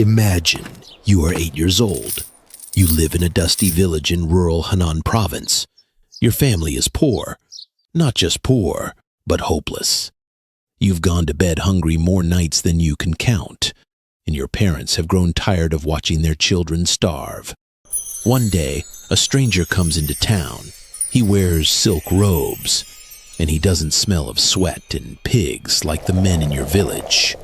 Imagine you are 8 years old. You live in a dusty village in rural Henan province. Your family is poor. Not just poor, but hopeless. You've gone to bed hungry more nights than you can count, and your parents have grown tired of watching their children starve. One day, a stranger comes into town. He wears silk robes, and he doesn't smell of sweat and pigs like the men in your village.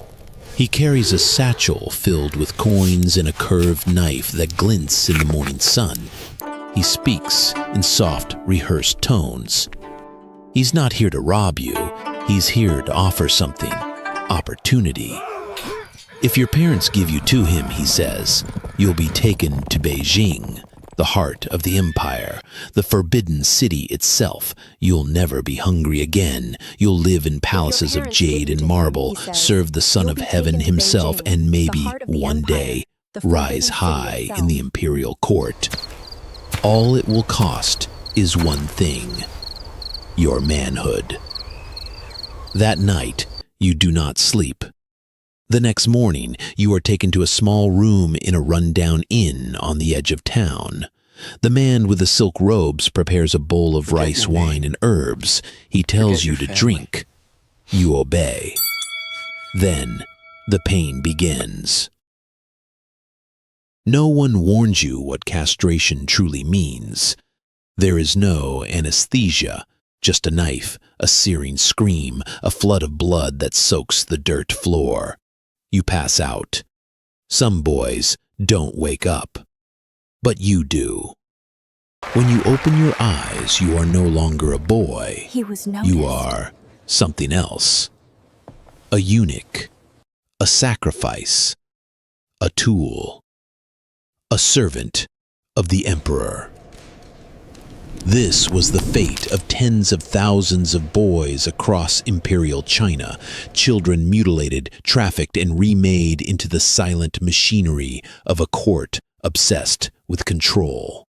He carries a satchel filled with coins and a curved knife that glints in the morning sun. He speaks in soft, rehearsed tones. He's not here to rob you. He's here to offer something: opportunity. If your parents give you to him, he says, you'll be taken to Beijing, the heart of the empire, the forbidden city itself. You'll never be hungry again. You'll live in palaces of jade and marble, serve the Son of Heaven himself, and maybe one day rise high in the imperial court. All it will cost is one thing: your manhood. That night, you do not sleep. The next morning, you are taken to a small room in a run-down inn on the edge of town. The man with the silk robes prepares a bowl of rice, wine, and herbs. He tells you to drink. You obey. Then, the pain begins. No one warns you what castration truly means. There is no anesthesia, just a knife, a searing scream, a flood of blood that soaks the dirt floor. You pass out. Some boys don't wake up, but you do. When you open your eyes, you are no longer a boy. You are something else. A eunuch, a sacrifice, a tool, a servant of the emperor. This was the fate of tens of thousands of boys across Imperial China, children mutilated, trafficked, and remade into the silent machinery of a court obsessed with control.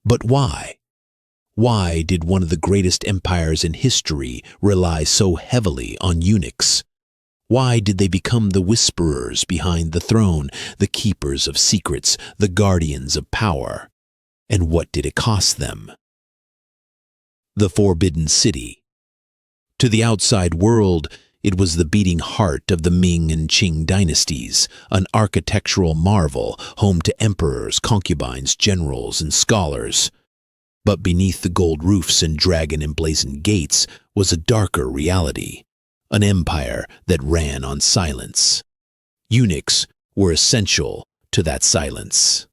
But why? Why did one of the greatest empires in history rely so heavily on eunuchs? Why did they become the whisperers behind the throne, the keepers of secrets, the guardians of power? And what did it cost them? The Forbidden City. To the outside world, it was the beating heart of the Ming and Qing dynasties, an architectural marvel, home to emperors, concubines, generals, and scholars. But beneath the gold roofs and dragon-emblazoned gates was a darker reality, an empire that ran on silence. Eunuchs were essential to that silence.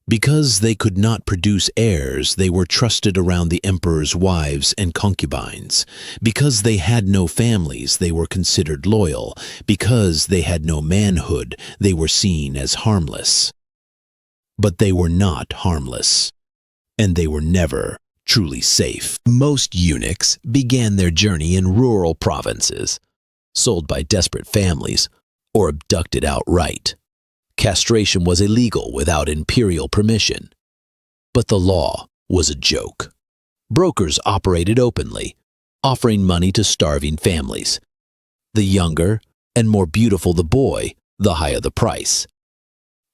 Because they could not produce heirs, they were trusted around the emperor's wives and concubines. Because they had no families, they were considered loyal. Because they had no manhood, they were seen as harmless. But they were not harmless, and they were never truly safe. Most eunuchs began their journey in rural provinces, sold by desperate families, or abducted outright. Castration was illegal without imperial permission. But the law was a joke. Brokers operated openly, offering money to starving families. The younger and more beautiful the boy, the higher the price.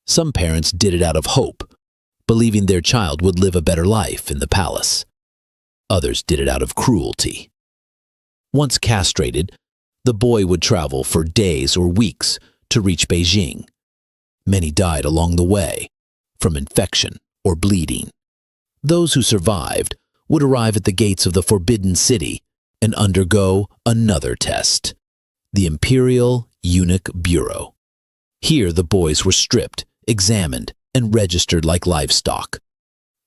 Some parents did it out of hope, believing their child would live a better life in the palace. Others did it out of cruelty. Once castrated, the boy would travel for days or weeks to reach Beijing. Many died along the way, from infection or bleeding. Those who survived would arrive at the gates of the Forbidden City and undergo another test, the Imperial Eunuch Bureau. Here the boys were stripped, examined, and registered like livestock.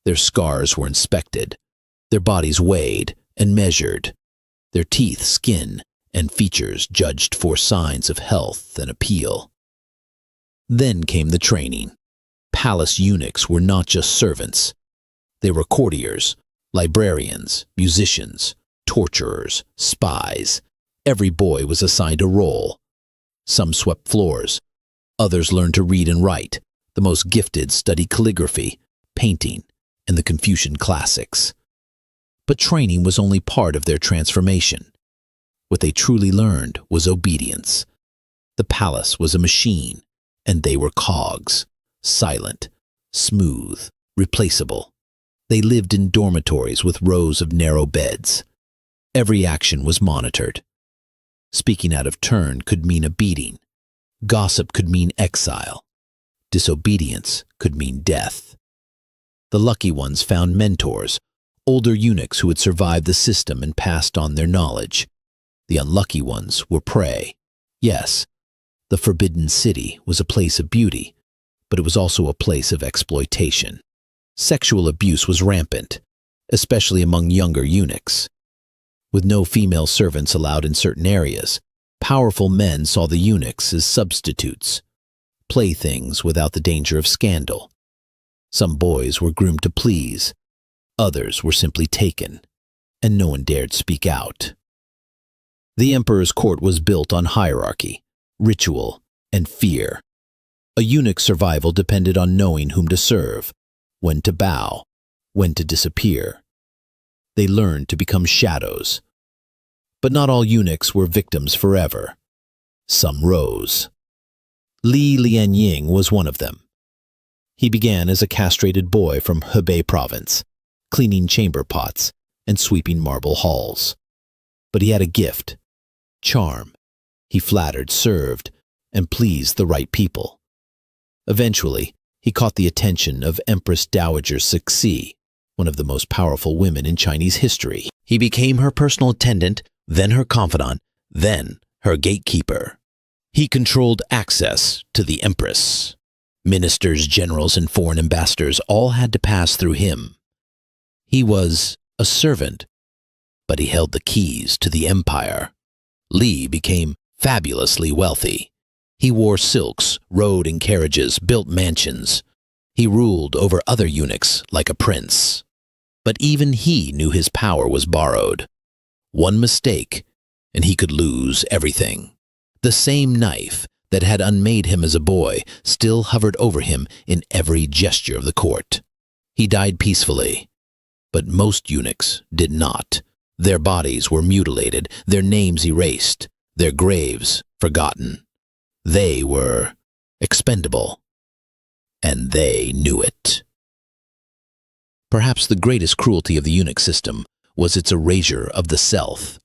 Their scars were inspected, their bodies weighed and measured, their teeth, skin, and features judged for signs of health and appeal. Then came the training. Palace eunuchs were not just servants. They were courtiers, librarians, musicians, torturers, spies. Every boy was assigned a role. Some swept floors. Others learned to read and write. The most gifted studied calligraphy, painting, and the Confucian classics. But training was only part of their transformation. What they truly learned was obedience. The palace was a machine, and they were cogs, silent, smooth, replaceable. They lived in dormitories with rows of narrow beds. Every action was monitored. Speaking out of turn could mean a beating. Gossip could mean exile. Disobedience could mean death. The lucky ones found mentors, older eunuchs who had survived the system and passed on their knowledge. The unlucky ones were prey. Yes, the Forbidden City was a place of beauty, but it was also a place of exploitation. Sexual abuse was rampant, especially among younger eunuchs. With no female servants allowed in certain areas, powerful men saw the eunuchs as substitutes, playthings without the danger of scandal. Some boys were groomed to please, others were simply taken, and no one dared speak out. The emperor's court was built on hierarchy, ritual, and fear. A eunuch's survival depended on knowing whom to serve, when to bow, when to disappear. They learned to become shadows. But not all eunuchs were victims forever. Some rose. Li Lianying was one of them. He began as a castrated boy from Hebei province, cleaning chamber pots and sweeping marble halls. But he had a gift, charm. He flattered, served, and pleased the right people. Eventually, he caught the attention of Empress Dowager Cixi, one of the most powerful women in Chinese history. He became her personal attendant, then her confidant, then her gatekeeper. He controlled access to the empress. Ministers, generals, and foreign ambassadors all had to pass through him. He was a servant, but he held the keys to the empire. Li became fabulously wealthy. He wore silks, rode in carriages, built mansions. He ruled over other eunuchs like a prince. But even he knew his power was borrowed. One mistake, and he could lose everything. The same knife that had unmade him as a boy still hovered over him in every gesture of the court. He died peacefully, but most eunuchs did not. Their bodies were mutilated, their names erased, their graves forgotten. They were expendable, and they knew it. Perhaps the greatest cruelty of the eunuch system was its erasure of the self.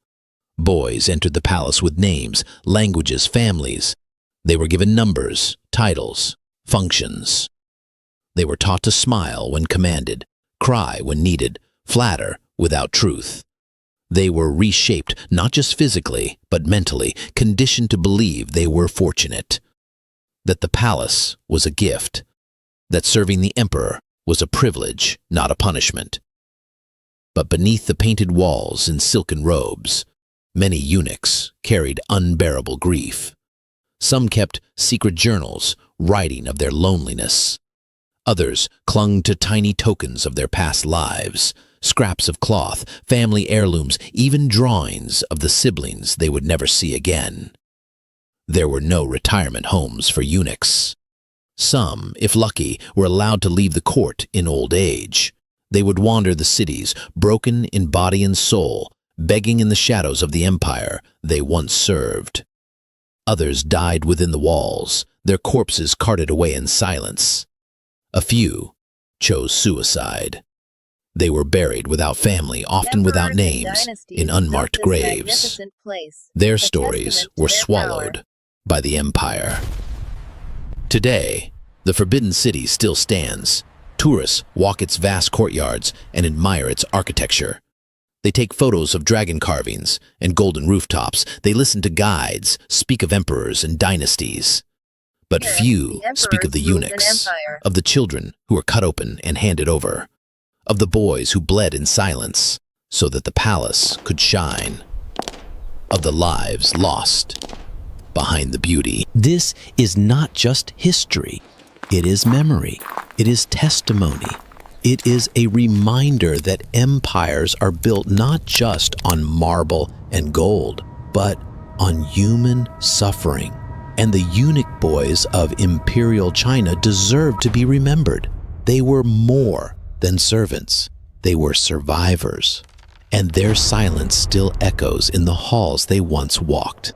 Boys entered the palace with names, languages, families. They were given numbers, titles, functions. They were taught to smile when commanded, cry when needed, flatter without truth. They were reshaped not just physically, but mentally, conditioned to believe they were fortunate, that the palace was a gift, that serving the emperor was a privilege, not a punishment. But beneath the painted walls and silken robes, many eunuchs carried unbearable grief. Some kept secret journals, writing of their loneliness. Others clung to tiny tokens of their past lives, scraps of cloth, family heirlooms, even drawings of the siblings they would never see again. There were no retirement homes for eunuchs. Some, if lucky, were allowed to leave the court in old age. They would wander the cities, broken in body and soul, begging in the shadows of the empire they once served. Others died within the walls, their corpses carted away in silence. A few chose suicide. They were buried without family, often without names, in unmarked graves. Their stories were swallowed by the empire. Today, the Forbidden City still stands. Tourists walk its vast courtyards and admire its architecture. They take photos of dragon carvings and golden rooftops. They listen to guides, speak of emperors and dynasties. But few speak of the eunuchs, of the children who were cut open and handed over, of the boys who bled in silence so that the palace could shine, of the lives lost behind the beauty. This is not just history. It is memory. It is testimony. It is a reminder that empires are built not just on marble and gold, but on human suffering. And the eunuch boys of Imperial China deserve to be remembered. They were more than servants. They were survivors. And their silence still echoes in the halls they once walked.